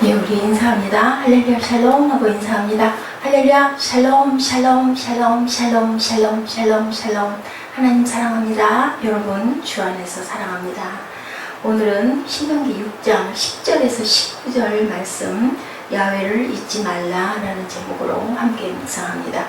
네, 우리 인사합니다. 할렐루야 샬롬 하고 인사합니다. 할렐루야 샬롬 샬롬 샬롬 샬롬 샬롬 샬롬 샬롬. 하나님 사랑합니다. 여러분 주 안에서 사랑합니다. 오늘은 신명기 6장 10절에서 19절 말씀, 야훼를 잊지 말라라는 제목으로 함께 묵상합니다.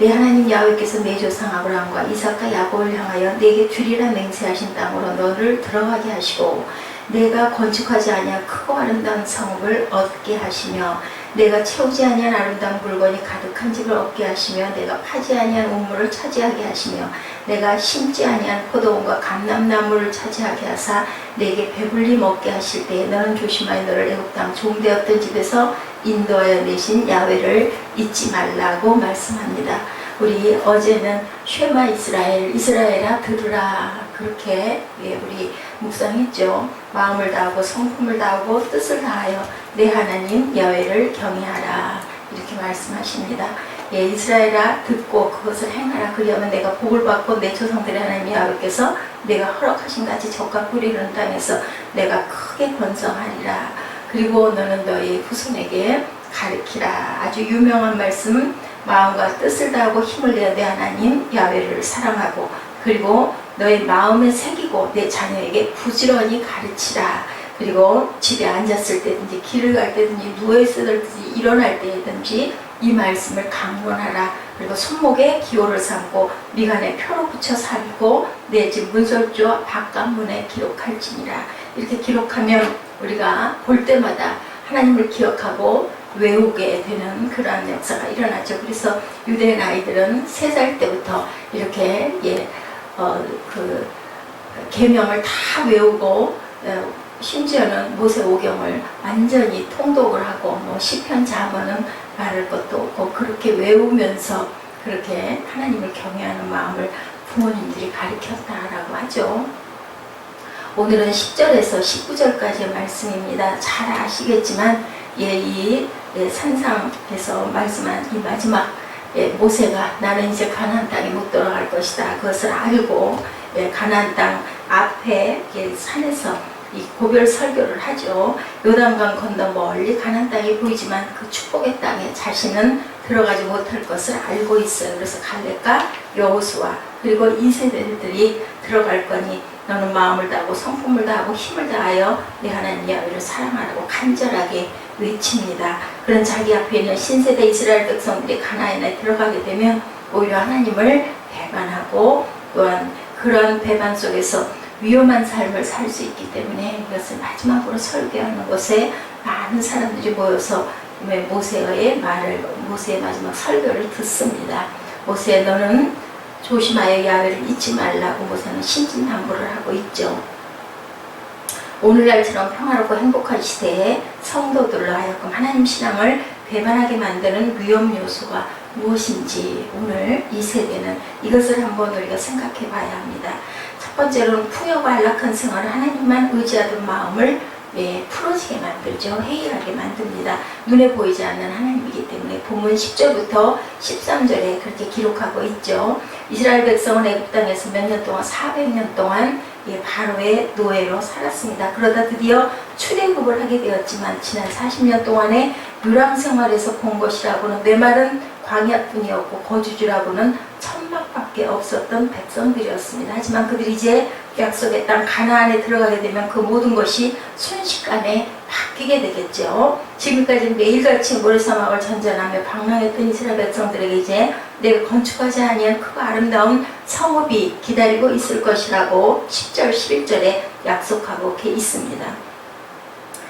내 하나님 야훼께서 내 조상 아브라함과 이삭과 야곱을 향하여 내게 주리라 맹세하신 땅으로 너를 들어가게 하시고 내가 건축하지 아니한 크고 아름다운 성읍을 얻게 하시며 내가 채우지 아니한 아름다운 물건이 가득한 집을 얻게 하시며 내가 파지 아니한 우물을 차지하게 하시며 내가 심지 아니한 포도원과 감람나무를 차지하게 하사 내게 배불리 먹게 하실 때에 너는 조심하여 너를 애굽 땅 종되었던 집에서 인도하여 내신 야훼를 잊지 말라고 말씀합니다. 우리 어제는 쉐마 이스라엘, 이스라엘아 들으라, 그렇게 우리 묵상했죠. 마음을 다하고 성품을 다하고 뜻을 다하여 내 하나님 야훼를 경외하라, 이렇게 말씀하십니다. 이스라엘아 듣고 그것을 행하라. 그리하면 내가 복을 받고 내 조상들의 하나님 야훼께서 내가 허락하신 같이 적과 꿀이 흐르는 땅에서 내가 크게 번성하리라. 그리고 너는 너희 후손에게 가르치라. 아주 유명한 말씀, 마음과 뜻을 다하고 힘을 내어 내 하나님 야훼를 사랑하고 그리고 너의 마음에 새기고 내 자녀에게 부지런히 가르치라. 그리고 집에 앉았을 때든지 길을 갈 때든지 누워있을 때든지 일어날 때든지 이 말씀을 강론하라. 그리고 손목에 기호를 삼고 미간에 표로 붙여 살고 내 집 문설주와 바깥문에 기록할지니라. 이렇게 기록하면 우리가 볼 때마다 하나님을 기억하고 외우게 되는 그러한 역사가 일어나죠. 그래서 유대인 아이들은 3살 때부터 이렇게 그 계명을 다 외우고 심지어는 모세오경을 완전히 통독을 하고 뭐 시편 잠언은 말할 것도 없고 그렇게 외우면서 그렇게 하나님을 경외하는 마음을 부모님들이 가르쳤다라고 하죠. 오늘은 10절에서 19절까지의 말씀입니다. 잘 아시겠지만 이 산상에서 말씀한 이 마지막 모세가 나는 이제 가나안 땅에 못 돌아갈 것이다, 그것을 알고 가나안 땅 앞에 산에서 이 고별 설교를 하죠. 요단강 건너 멀리 가나안 땅이 보이지만 그 축복의 땅에 자신은 들어가지 못할 것을 알고 있어요. 그래서 갈렙과 여호수아 그리고 이 세대들이 들어갈 거니 너는 마음을 다하고 성품을 다하고 힘을 다하여 내 하나님 야훼를 사랑하라고 간절하게 외칩니다. 그런 자기 앞에 있는 신세대 이스라엘 백성들이 가나안에 들어가게 되면 오히려 하나님을 배반하고 또한 그런 배반 속에서 위험한 삶을 살 수 있기 때문에 이것을 마지막으로 설교하는 곳에 많은 사람들이 모여서 모세의 마지막 설교를 듣습니다. 모세, 너는 조심하여 야훼를 잊지 말라고 모세는 신진당부를 하고 있죠. 오늘날처럼 평화롭고 행복한 시대에 성도들로 하여금 하나님 신앙을 배반하게 만드는 위험 요소가 무엇인지 오늘 이 세대는 이것을 한번 우리가 생각해 봐야 합니다. 첫 번째로는 풍요가 안락한 생활을 하나님만 의지하던 마음을 풀어지게 만들죠. 해이하게 만듭니다. 눈에 보이지 않는 하나님이기 때문에 본문 10절부터 13절에 그렇게 기록하고 있죠. 이스라엘 백성은 애굽 땅에서 몇 년 동안 400년 동안 바로의 노예로 살았습니다. 그러다 드디어 출애굽을 하게 되었지만 지난 40년 동안의 묘랑 생활에서 본 것이라고는 메마른 광야뿐이었고 거주지라고는 천막밖에 없었던 백성들이었습니다. 하지만 그들이 이제 약속의 땅 가나안에 들어가게 되면 그 모든 것이 순식간에 바뀌게 되겠죠. 지금까지 매일같이 모래사막을 전전하며 방랑했던 이스라엘 백성들에게 이제 내가 건축하지 아니한 크고 아름다운 성읍이 기다리고 있을 것이라고 10절 11절에 약속하고 있습니다.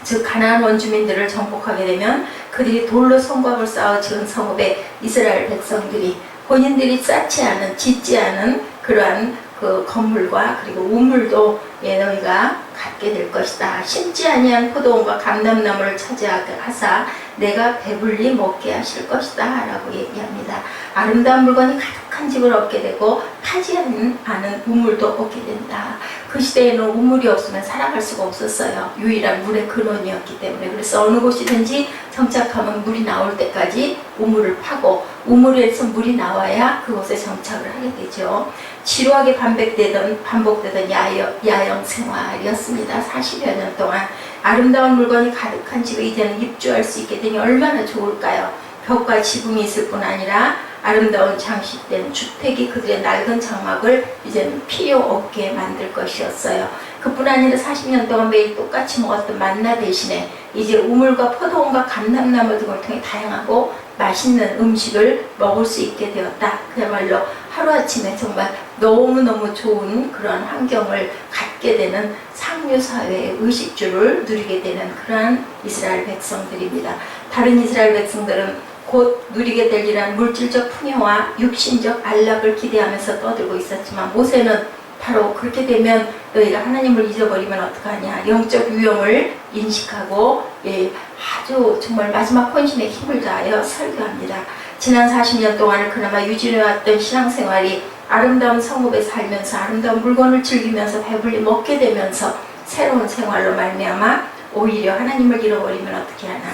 즉 가나안 원주민들을 정복하게 되면 그들이 돌로 성곽을 쌓아 지은 성읍에 이스라엘 백성들이 본인들이 쌓지 않은 짓지 않은 그러한 그 건물과 그리고 우물도 너희가 갖게 될 것이다. 심지 아니한 포도원과 감람나무를 차지하게 하사 내가 배불리 먹게 하실 것이다 라고 얘기합니다. 아름다운 물건이 가득한 집을 얻게 되고 파지 않은 우물도 얻게 된다. 그 시대에는 우물이 없으면 살아갈 수가 없었어요. 유일한 물의 근원이었기 때문에. 그래서 어느 곳이든지 정착하면 물이 나올 때까지 우물을 파고 우물에서 물이 나와야 그곳에 정착을 하게 되죠. 지루하게 반복되던 야영 생활이었습니다. 40여 년 동안 아름다운 물건이 가득한 집에 이제는 입주할 수 있게 되니 얼마나 좋을까요? 벽과 지붕이 있을 뿐 아니라 아름다운 장식된 주택이 그들의 낡은 장막을 이제는 필요 없게 만들 것이었어요. 그뿐 아니라 40년 동안 매일 똑같이 먹었던 만나 대신에 이제 우물과 포도원과 감람나무 등을 통해 다양하고 맛있는 음식을 먹을 수 있게 되었다. 그야말로 하루아침에 정말 너무너무 좋은 그런 환경을 갖게 되는 상류사회의 의식주를 누리게 되는 그러한 이스라엘 백성들입니다. 다른 이스라엘 백성들은 곧 누리게 될 이러한 물질적 풍요와 육신적 안락을 기대하면서 떠들고 있었지만 모세는 바로 그렇게 되면 너희가 하나님을 잊어버리면 어떡하냐, 영적 위험을 인식하고 아주 정말 마지막 헌신의 힘을 다하여 설교합니다. 지난 40년 동안을 그나마 유지해왔던 신앙생활이 아름다운 성읍에 살면서 아름다운 물건을 즐기면서 배불리 먹게 되면서 새로운 생활로 말미암아 오히려 하나님을 잃어버리면 어떻게 하나.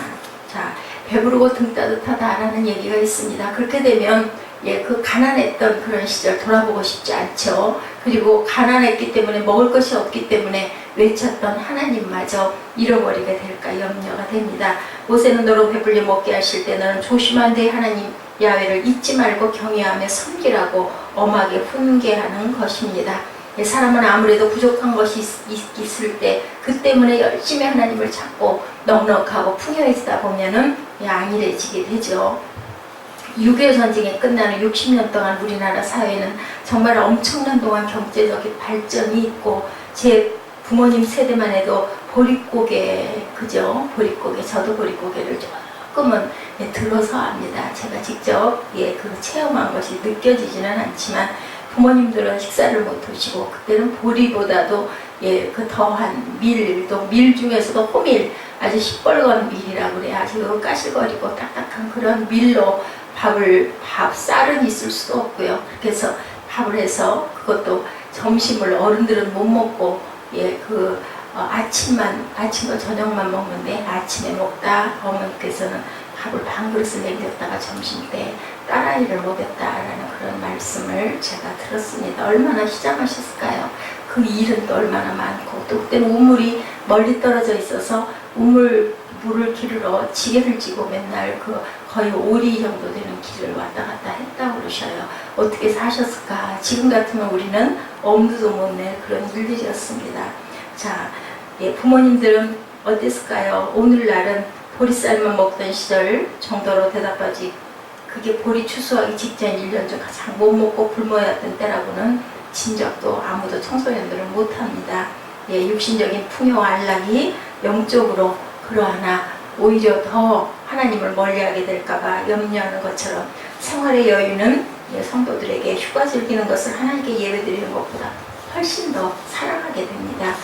자, 배부르고 등 따뜻하다라는 얘기가 있습니다. 그렇게 되면 그 가난했던 그런 시절 돌아보고 싶지 않죠. 그리고 가난했기 때문에 먹을 것이 없기 때문에 외쳤던 하나님마저 잃어버리게 될까 염려가 됩니다. 모세는 너로 배불리 먹게 하실 때 너는 조심한 데 하나님 야훼를 잊지 말고 경외하며 섬기라고 엄하게 훈계하는 것입니다. 사람은 아무래도 부족한 것이 있을 때 그 때문에 열심히 하나님을 찾고 넉넉하고 풍요해지다 보면은 안일해지게 되죠. 6.25 전쟁이 끝나는 60년 동안 우리나라 사회는 정말 엄청난 동안 경제적인 발전이 있고 제 부모님 세대만 해도 보릿고개, 그죠? 보릿고개, 저도 보릿고개를 조금은 들어서 합니다. 제가 직접 그 체험한 것이 느껴지지는 않지만 부모님들은 식사를 못 하시고 그때는 보리보다도 그 더한 밀, 또 밀 중에서도 호밀, 아주 시뻘건 밀이라고 그래요. 아주 까실거리고 딱딱한 그런 밀로 쌀은 있을 수도 없고요. 그래서 밥을 해서 그것도 점심을 어른들은 못 먹고 아침과 저녁만 먹는데 아침에 먹다 어머니께서는 밥을 반 그릇을 남겼다가 점심때 딸아이를 먹였다라는 그런 말씀을 제가 들었습니다. 얼마나 희장하셨을까요? 그 일은 또 얼마나 많고 또 그때는 우물이 멀리 떨어져 있어서 물을 기르러 지게를 지고 맨날 거의 5리 정도 되는 길을 왔다 갔다 했다고 그러셔요. 어떻게 사셨을까? 지금 같으면 우리는 엄두도 못 낼 그런 일들이었습니다. 자, 부모님들은 어땠을까요? 오늘날은 보리쌀만 먹던 시절 정도로 대답하지 그게 보리 추수하기 직전 1년 중 가장 못 먹고 굶어였던 때라고는 진적도 아무도 청소년들은 못합니다. 육신적인 풍요와 안락이 영적으로 그러하나 오히려 더 하나님을 멀리하게 될까봐 염려하는 것처럼 생활의 여유는 성도들에게 휴가 즐기는 것을 하나님께 예배드리는 것보다 훨씬 더 사랑하게 됩니다.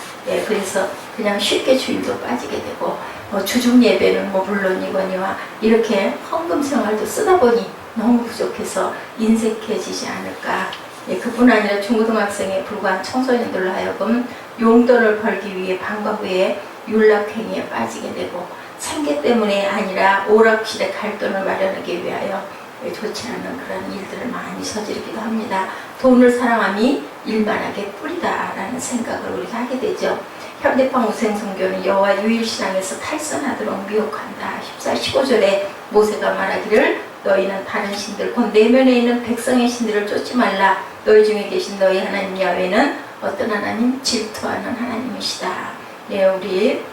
그래서 그냥 쉽게 주일도 빠지게 되고 주중 예배는 물론이거니와 이렇게 헌금 생활도 쓰다 보니 너무 부족해서 인색해지지 않을까. 그뿐 아니라 중고등학생에 불과한 청소년들로 하여금 용돈을 벌기 위해 방과 후에 윤락행위에 빠지게 되고 생계 때문에 아니라 오락실에 갈 돈을 마련하기 위하여 좋지 않은 그런 일들을 많이 저지르기도 합니다. 돈을 사랑함이 일만하게 뿌리다라는 생각을 우리가 하게 되죠. 현대판 우생성교는 여호와 유일신앙에서 탈선하도록 미혹한다. 14, 15절에 모세가 말하기를 너희는 다른 신들 곧 내면에 있는 백성의 신들을 쫓지 말라. 너희 중에 계신 너희 하나님 야훼는 어떤 하나님? 질투하는 하나님이시다. 우리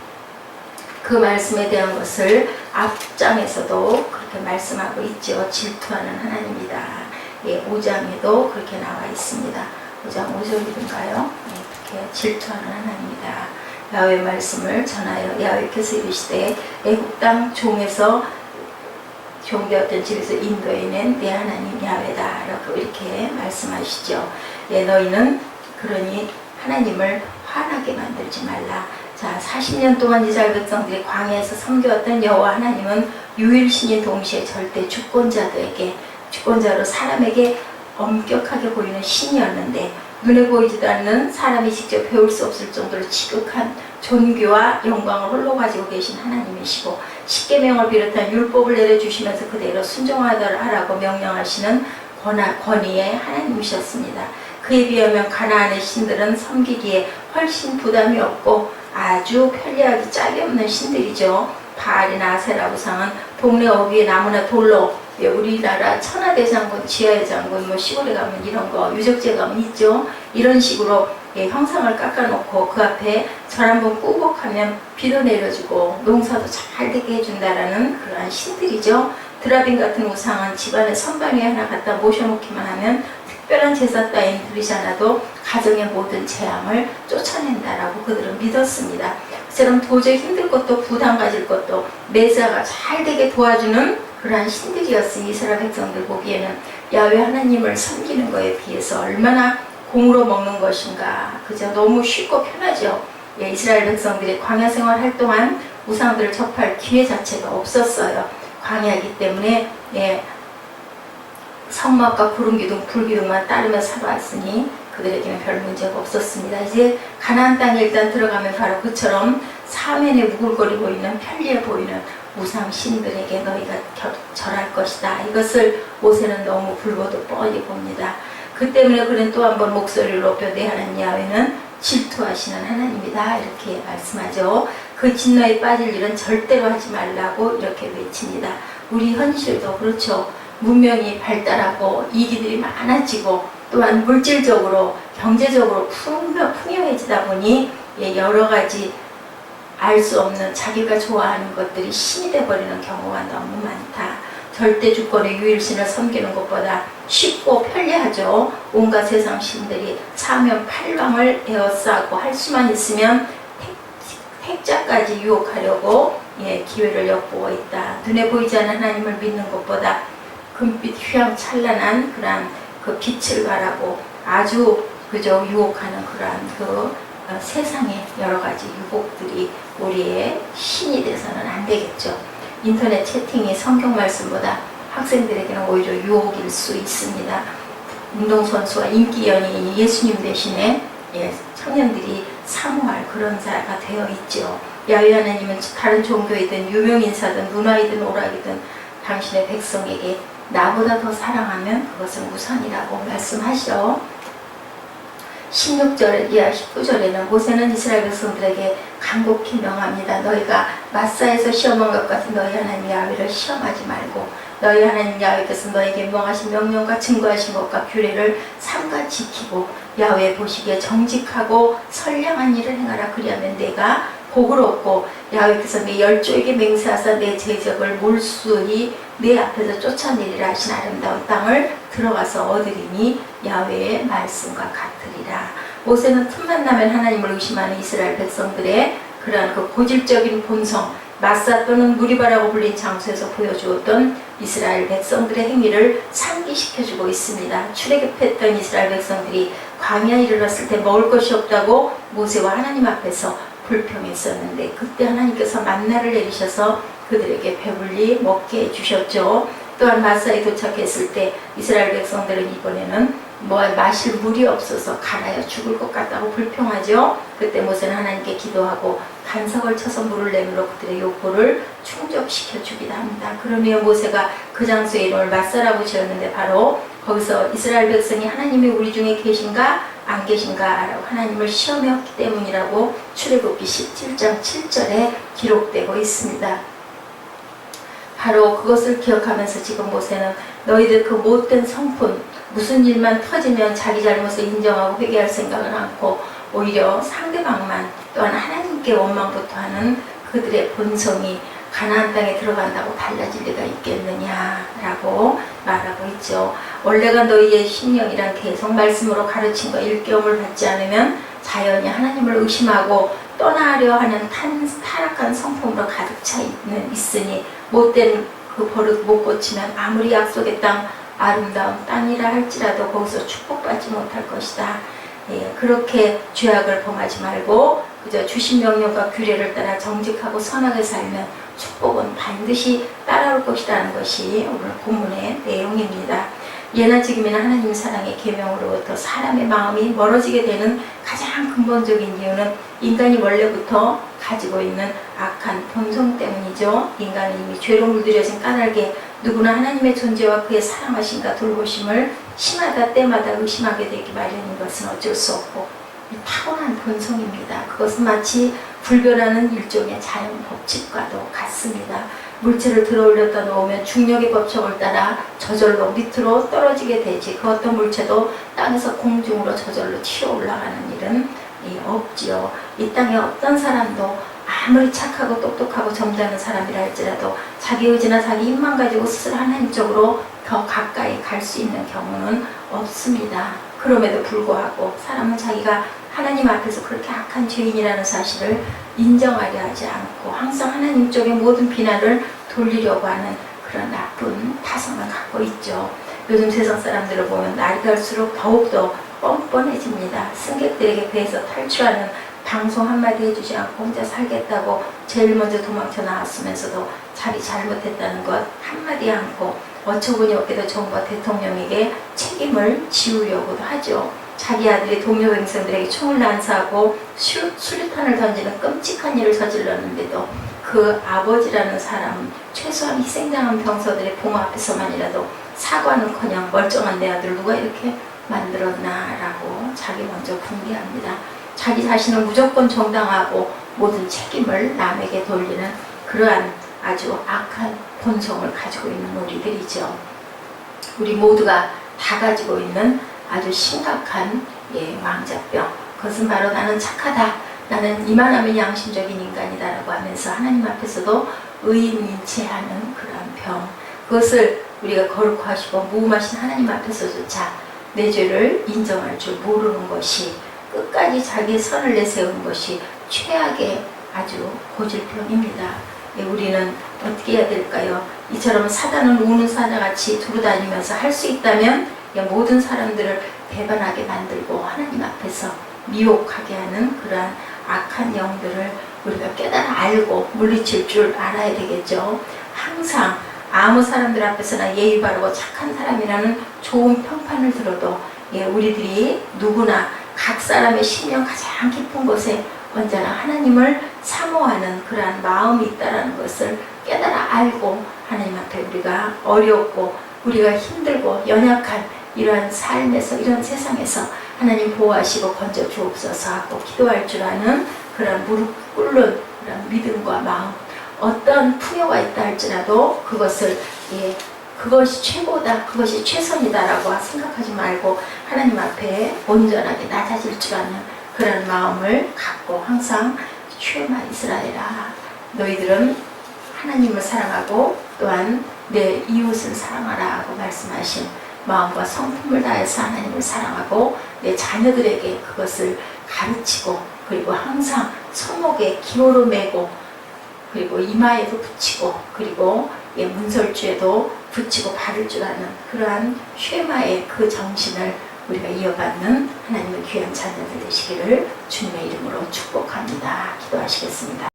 그 말씀에 대한 것을 앞장에서도 그렇게 말씀하고 있죠. 질투하는 하나님이다. 5장에도 그렇게 나와 있습니다. 5장 5절인가요? 이렇게 질투하는 하나님이다. 야훼 말씀을 전하여 야훼께서 이르시되 애굽 땅 종에서 종되었던 집에서 인도해낸 내 하나님 야훼다. 이렇게 말씀하시죠. 너희는 그러니 하나님을 화나게 만들지 말라. 자, 40년 동안 이스라엘 백성들이 광야에서 섬겨왔던 여호와 하나님은 유일신인 동시에 절대 주권자로 사람에게 엄격하게 보이는 신이었는데 눈에 보이지도 않는 사람이 직접 배울 수 없을 정도로 지극한 존귀와 영광을 홀로 가지고 계신 하나님이시고 십계명을 비롯한 율법을 내려주시면서 그대로 순종하라고 명령하시는 권위의 하나님이셨습니다. 그에 비하면 가나안의 신들은 섬기기에 훨씬 부담이 없고 아주 편리하기 짝이 없는 신들이죠. 바알이나 아세라 우상은 동네 어귀에 나무나 돌로, 우리나라 천하대장군, 지하의 장군, 시골에 가면 이런 거, 유적지에 가면 있죠. 이런 식으로 형상을 깎아놓고 그 앞에 절 한번 꾸벅하면 비도 내려주고 농사도 잘 되게 해준다라는 그러한 신들이죠. 드라빈 같은 우상은 집안에 선반 위에 하나 갖다 모셔놓기만 하면 특별한 제사 따윈 드리지 않아도 가정의 모든 재앙을 쫓아낸다라고 그들은 믿었습니다. 그처럼 도저히 힘들 것도 부담 가질 것도 매사가 잘 되게 도와주는 그러한 신들이었으니 이스라엘 백성들 보기에는 야훼 하나님을 섬기는 것에 비해서 얼마나 공으로 먹는 것인가. 그저 너무 쉽고 편하죠. 이스라엘 백성들이 광야 생활할 동안 우상들을 접할 기회 자체가 없었어요. 광야이기 때문에 성막과 구름기둥, 불기둥만 따르며 살아왔으니 그들에게는 별 문제가 없었습니다. 이제 가나안 땅에 일단 들어가면 바로 그처럼 사면에 우글거리고 있는 편리해 보이는 우상 신들에게 너희가 절할 것이다. 이것을 모세는 너무 불보듯 뻔히 봅니다. 그 때문에 그는 또 한 번 목소리를 높여 내 하나님 야훼는 질투하시는 하나님이다 이렇게 말씀하죠. 그 진노에 빠질 일은 절대로 하지 말라고 이렇게 외칩니다. 우리 현실도 그렇죠. 문명이 발달하고 이기들이 많아지고 또한 물질적으로 경제적으로 풍요해지다 보니 여러 가지 알 수 없는 자기가 좋아하는 것들이 신이 되어버리는 경우가 너무 많다. 절대 주권의 유일신을 섬기는 것보다 쉽고 편리하죠. 온갖 세상 신들이 사면 팔방을 에워싸고 할 수만 있으면 택자까지 유혹하려고 기회를 엿보고 있다. 눈에 보이지 않는 하나님을 믿는 것보다 금빛 휘황찬란한 그러한 그 빛을 바라고 아주 그저 유혹하는 그러한 세상의 여러 가지 유혹들이 우리의 신이 돼서는 안 되겠죠. 인터넷 채팅이 성경 말씀보다 학생들에게는 오히려 유혹일 수 있습니다. 운동선수와 인기 연예인이 예수님 대신에 청년들이 사모할 그런 자가 되어 있죠. 야훼 하나님은 다른 종교이든 유명인사든 문화이든 오락이든 당신의 백성에게 나보다 더 사랑하면 그것은 우선이라고 말씀하시죠. 16절 이하 19절에는 모세는 이스라엘 백성들에게 간곡히 명합니다. 너희가 마사에서 시험한 것 같은 너희 하나님 야훼를 시험하지 말고 너희 하나님 야훼께서 너희에게 명하신 명령과 증거하신 것과 규례를 삼가 지키고 야훼 보시기에 정직하고 선량한 일을 행하라. 그리하면 내가 복을 얻고 야훼께서 내 열조에게 맹세하사 내 제적을 몰수히 내 앞에서 쫓아내리라 하신 아름다운 땅을 들어가서 얻으리니 야훼의 말씀과 같으리라. 모세는 틈만 나면 하나님을 의심하는 이스라엘 백성들의 그러한 그 고질적인 본성, 마사 또는 무리바라고 불린 장소에서 보여주었던 이스라엘 백성들의 행위를 상기시켜주고 있습니다. 출애굽했던 이스라엘 백성들이 광야에 이르렀을 때 먹을 것이 없다고 모세와 하나님 앞에서 불평했었는데 그때 하나님께서 만나를 내리셔서 그들에게 배불리 먹게 해주셨죠. 또한 마사에 도착했을 때 이스라엘 백성들은 이번에는 마실 물이 없어서 갈아야 죽을 것 같다고 불평하죠. 그때 모세는 하나님께 기도하고 간석을 쳐서 물을 내밀어 그들의 욕구를 충족시켜 주기도 합니다. 그러며 모세가 그 장소의 이름을 마사라고 지었는데 바로 거기서 이스라엘 백성이 하나님이 우리 중에 계신가 안 계신가 라고 하나님을 시험했기 때문이라고 출애굽기 17장 7절에 기록되고 있습니다. 바로 그것을 기억하면서 지금 모세는 너희들 그 못된 성품, 무슨 일만 터지면 자기 잘못을 인정하고 회개할 생각은 않고 오히려 상대방만 또한 하나님께 원망부터 하는 그들의 본성이 가나안 땅에 들어간다고 달라질 리가 있겠느냐라고 말하고 있죠. 원래가 너희의 심령이란 계속 말씀으로 가르친 거 일깨움을 받지 않으면 자연히 하나님을 의심하고 떠나려 하는 타락한 성품으로 가득 차 있으니 못된 그 버릇 못 고치면 아무리 약속의 땅 아름다운 땅이라 할지라도 거기서 축복받지 못할 것이다. 그렇게 죄악을 범하지 말고 그저 주신 명령과 규례를 따라 정직하고 선하게 살면 축복은 반드시 따라올 것이라는 것이 오늘 본문의 내용입니다. 예나 지금이나 하나님 사랑의 계명으로부터 사람의 마음이 멀어지게 되는 가장 근본적인 이유는 인간이 원래부터 가지고 있는 악한 본성 때문이죠. 인간은 이미 죄로 물들여진 까닭에 누구나 하나님의 존재와 그의 사랑하심과 돌보심을 심하다 때마다 의심하게 되기 마련인 것은 어쩔 수 없고 타고난 본성입니다. 그것은 마치 불변하는 일종의 자연 법칙과도 같습니다. 물체를 들어올렸다 놓으면 중력의 법칙을 따라 저절로 밑으로 떨어지게 되지 그 어떤 물체도 땅에서 공중으로 저절로 튀어 올라가는 일은 없지요. 이 땅에 어떤 사람도 아무리 착하고 똑똑하고 점잖은 사람이라 할지라도 자기 의지나 자기 힘만 가지고 스스로 하나님 쪽으로 더 가까이 갈 수 있는 경우는 없습니다. 그럼에도 불구하고 사람은 자기가 하나님 앞에서 그렇게 악한 죄인이라는 사실을 인정하려 하지 않고 항상 하나님 쪽에 모든 비난을 돌리려고 하는 그런 나쁜 타성을 갖고 있죠. 요즘 세상 사람들을 보면 날이 갈수록 더욱더 뻔뻔해집니다. 승객들에게 배에서 탈출하는 방송 한마디 해주지 않고 혼자 살겠다고 제일 먼저 도망쳐 나왔으면서도 자기 잘못했다는 것 한마디 않고 어처구니 없게도 정부와 대통령에게 책임을 지우려고도 하죠. 자기 아들이 동료 백성들에게 총을 난사하고 수류탄을 던지는 끔찍한 일을 저질렀는데도 그 아버지라는 사람은 최소한 희생당한 병사들의 부모 앞에서만이라도 사과는커녕 멀쩡한 내 아들을 누가 이렇게 만들었나라고 자기 먼저 붕괴합니다. 자기 자신은 무조건 정당하고 모든 책임을 남에게 돌리는 그러한 아주 악한 본성을 가지고 있는 우리들이죠. 우리 모두가 다 가지고 있는 아주 심각한 왕자병. 그것은 바로 나는 착하다. 나는 이만하면 양심적인 인간이다 라고 하면서 하나님 앞에서도 의인인체하는 그런 병. 그것을 우리가 거룩 하시고 무음하신 하나님 앞에서조차 내 죄를 인정할 줄 모르는 것이 끝까지 자기의 선을 내세우는 것이 최악의 아주 고질병입니다. 우리는 어떻게 해야 될까요? 이처럼 사단은 우는 사자같이 두루다니면서 할 수 있다면 모든 사람들을 배반하게 만들고 하나님 앞에서 미혹하게 하는 그러한 악한 영들을 우리가 깨달아 알고 물리칠 줄 알아야 되겠죠. 항상 아무 사람들 앞에서나 예의 바르고 착한 사람이라는 좋은 평판을 들어도 우리들이 누구나 각 사람의 심령 가장 깊은 곳에 언제나 하나님을 사모하는 그러한 마음이 있다는 것을 깨달아 알고 하나님 앞에 우리가 어렵고 우리가 힘들고 연약한 이러한 삶에서 이런 세상에서 하나님 보호하시고 건져 주옵소서 하고 기도할 줄 아는 그런 무릎 꿇는 그런 믿음과 마음, 어떤 풍요가 있다 할지라도 그것을 그것이 최고다, 그것이 최선이다라고 생각하지 말고 하나님 앞에 온전하게 낮아질 줄 아는 그런 마음을 갖고 항상 쉐마 이스라엘아, 너희들은 하나님을 사랑하고 또한 내 이웃을 사랑하라 하고 말씀하신 마음과 성품을 다해서 하나님을 사랑하고 내 자녀들에게 그것을 가르치고 그리고 항상 손목에 기호로 매고 그리고 이마에도 붙이고 그리고 문설주에도 붙이고 바를 줄 아는 그러한 쉐마의 그 정신을 우리가 이어받는 하나님의 귀한 자녀들 되시기를 주님의 이름으로 축복합니다. 기도하시겠습니다.